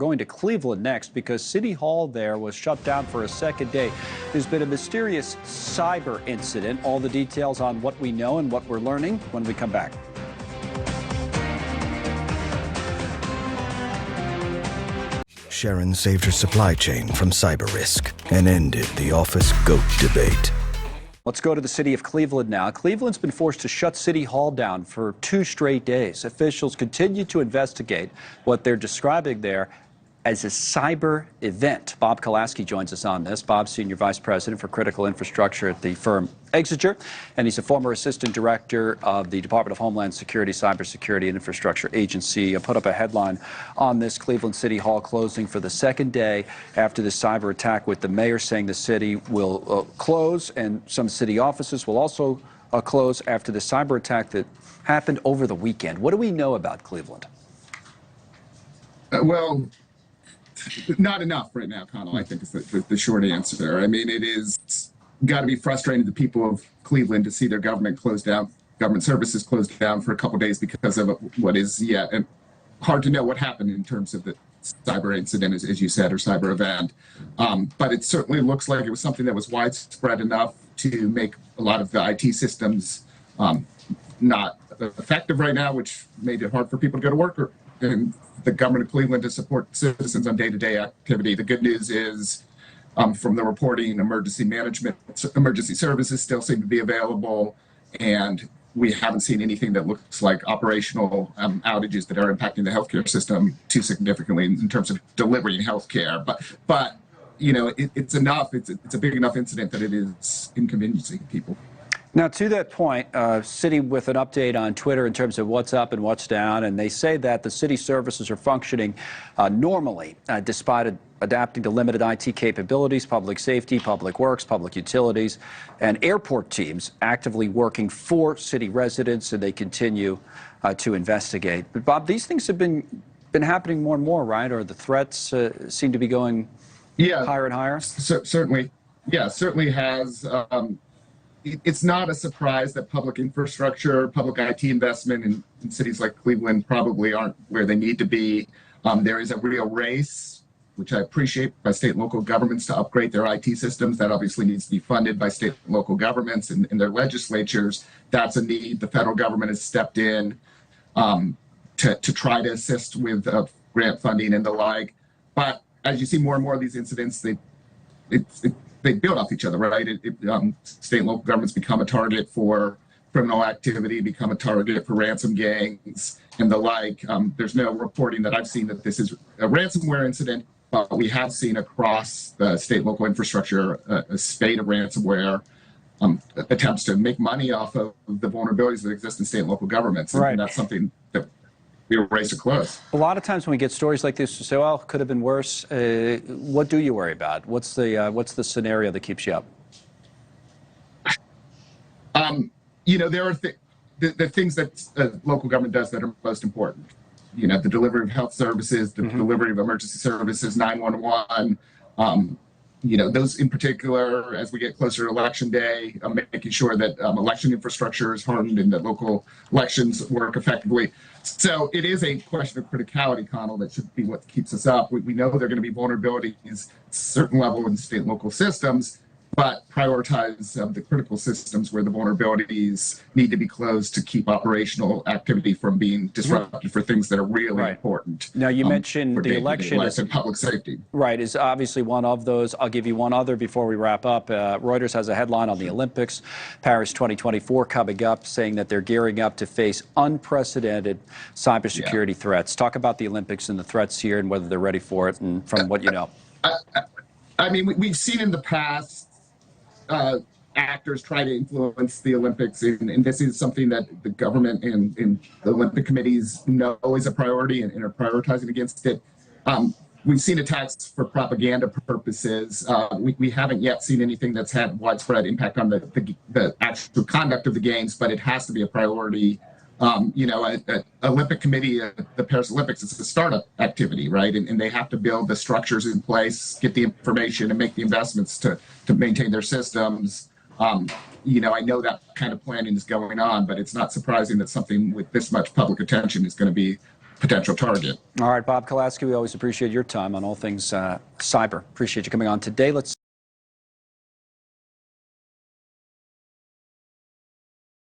going to Cleveland next because City Hall there was shut down for a second day. There's been a mysterious cyber incident. All the details on what we know and what we're learning when we come back. Sharon saved her supply chain from cyber risk and ended the office goat debate. Let's go to the city of Cleveland now. Cleveland's been forced to shut City Hall down for 2 straight days. Officials continue to investigate what they're describing there as a cyber event. Bob Kolasky joins us on this. Bob's Senior Vice President for Critical Infrastructure at the firm Exiger, and he's a former Assistant Director of the Department of Homeland Security, Cybersecurity and Infrastructure Agency. I put up a headline on this Cleveland City Hall closing for the second day after the cyber attack, with the mayor saying the city will close and some city offices will also close after the cyber attack that happened over the weekend. What do we know about Cleveland? Well, not enough right now, Connell, I think is the short answer. I mean, it is got to be frustrating to the people of Cleveland to see their government closed down, government services closed down for a couple of days because of what is yet and hard to know what happened in terms of the cyber incident, as you said, or cyber event. But it certainly looks like it was something that was widespread enough to make a lot of the IT systems not effective right now, which made it hard for people to go to work and the government of Cleveland to support citizens on day-to-day activity. The good news is, from the reporting, emergency services still seem to be available, and we haven't seen anything that looks like operational outages that are impacting the healthcare system too significantly in terms of delivering healthcare. But you know, it's enough. It's a big enough incident that it is inconveniencing people. Now, to that point, city with an update on Twitter in terms of what's up and what's down, and they say that the city services are functioning normally despite adapting to limited IT capabilities, public safety, public works, public utilities, and airport teams actively working for city residents, and they continue to investigate. But Bob, these things have been happening more and more, right? Or the threats seem to be going higher and higher? Certainly. Yeah, certainly has. It's not a surprise that public infrastructure, public IT investment in cities like Cleveland probably aren't where they need to be. There is a real race, which I appreciate, by state and local governments to upgrade their IT systems. That obviously needs to be funded by state and local governments and their legislatures. That's a need. The federal government has stepped in to try to assist with grant funding and the like. But as you see more and more of these incidents, they build off each other, right? State and local governments become a target for criminal activity, become a target for ransom gangs and the like. There's no reporting that I've seen that this is a ransomware incident, but we have seen across the state and local infrastructure a spate of ransomware attempts to make money off of the vulnerabilities that exist in state and local governments. Right. And that's something that we race to close. A lot of times when we get stories like this, we say, well, could have been worse. What do you worry about? What's the scenario that keeps you up? You know, there are the things that local government does that are most important. You know, the delivery of health services, the delivery of emergency services, 911. You know, those in particular, as we get closer to election day, making sure that election infrastructure is hardened and that local elections work effectively. So it is a question of criticality, Connell, that should be what keeps us up. We know there are going to be vulnerabilities at a certain level in state and local systems, but prioritize the critical systems where the vulnerabilities need to be closed to keep operational activity from being disrupted for things that are really important. Now, you mentioned the election and public safety. Right, is obviously one of those. I'll give you one other before we wrap up. Reuters has a headline on the Olympics, Paris 2024 coming up, saying that they're gearing up to face unprecedented cybersecurity threats. Talk about the Olympics and the threats here and whether they're ready for it, and from what you know. I mean, we've seen in the past actors try to influence the Olympics, and this is something that the government and the Olympic committees know is a priority and are prioritizing against it. We've seen attacks for propaganda purposes. We haven't yet seen anything that's had widespread impact on the actual conduct of the games, but it has to be a priority. You know, an Olympic committee, the Paris Olympics, it's a startup activity, right? And they have to build the structures in place, get the information, and make the investments to maintain their systems. You know, I know that kind of planning is going on, but it's not surprising that something with this much public attention is going to be potential target. All right, Bob Kolasky, we always appreciate your time on all things cyber. Appreciate you coming on today. Let's